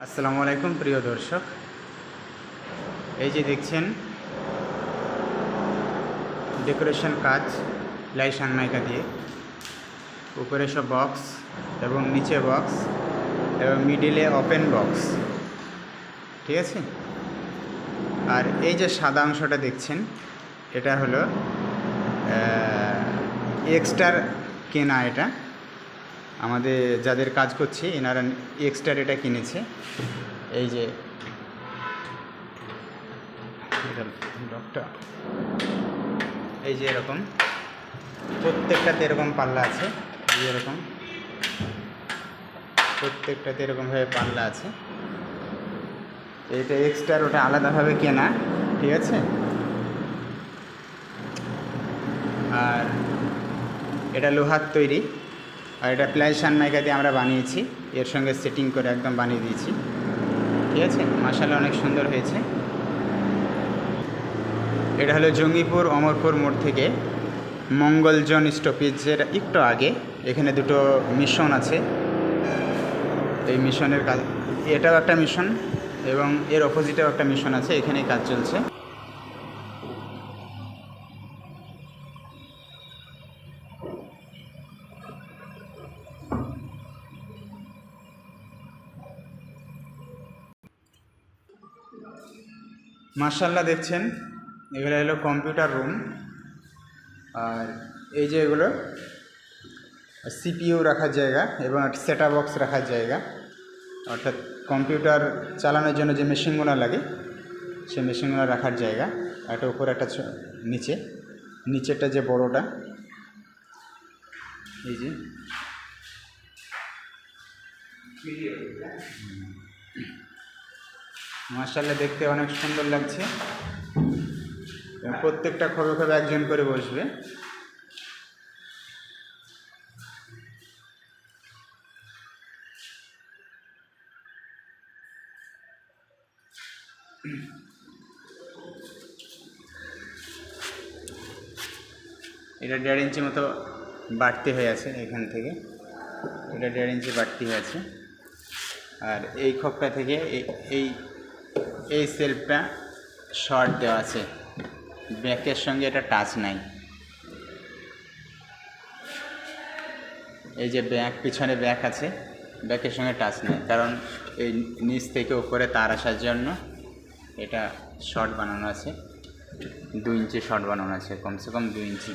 আসসালামু আলাইকুম প্রিয় দর্শক, এই যে দেখছেন ডেকোরেশন কাজ লাই সানমাইকা দিয়ে, উপরে সব বক্স এবং নিচে বক্স এবং মিডিলে ওপেন বক্স, ঠিক আছে। আর এই যে সাদা অংশটা দেখছেন এটা হলো এক্সট্রার কেনা, এটা আমাদের যাদের কাজ করছে এনারা এক্সট্রার এটা কিনেছে। এই যে এই যে এরকম প্রত্যেকটাতে এরকম পাল্লা আছে, এই এরকম প্রত্যেকটাতে এরকমভাবে পাল্লা আছে। এটা এক্সট্রার, ওটা আলাদাভাবে কেনা, ঠিক আছে। আর এটা লোহার তৈরি, আর এটা প্লাই সানমাইকা দিয়ে আমরা বানিয়েছি, এর সঙ্গে সেটিং করে একদম বানিয়ে দিয়েছি, ঠিক আছে। মাশাআল্লাহ অনেক সুন্দর হয়েছে। এটা হলো জঙ্গিপুর অমরপুর মোড় থেকে মঙ্গলজন স্টপেজের একটু আগে, এখানে দুটো মিশন আছে। এই মিশনের কাজ, এটাও একটা মিশন এবং এর অপোজিটেও একটা মিশন আছে, এখানেই কাজ চলছে। মাশাআল্লাহ দেখছেন এগুলো হলো কম্পিউটার রুম। আর এই যে এগুলো সিপিইউ রাখার জায়গা এবং সেটআপ বক্স রাখার জায়গা, অর্থাৎ কম্পিউটার চালানোর জন্য যে মেশিনগুলো লাগে সেই মেশিনগুলো রাখার জায়গা। একটা উপরে একটা নিচেরটা যে বড়টা, এই যে মাশাআল্লাহ দেখতে অনেক সুন্দর লাগছে। প্রত্যেকটা খবে খবে একজন করে বসবে। এটা 1.5 ইঞ্চি মতো বাড়তি হয়ে আছে, এখান থেকে এটা 1.5 ইঞ্চি বাড়তি হয়ে আছে। আর এই খোপটা থেকে এই সেলফটা শর্ট দেওয়া আছে, ব্যাকের সঙ্গে এটা টাচ নাই। এই যে ব্যাক, পিছনে ব্যাক আছে, ব্যাকের সঙ্গে টাচ নেই, কারণ এই নিচ থেকে উপরে তার আসার জন্য এটা শর্ট বানানো আছে, 2 ইঞ্চি শর্ট বানানো আছে, কমসে কম 2 ইঞ্চি।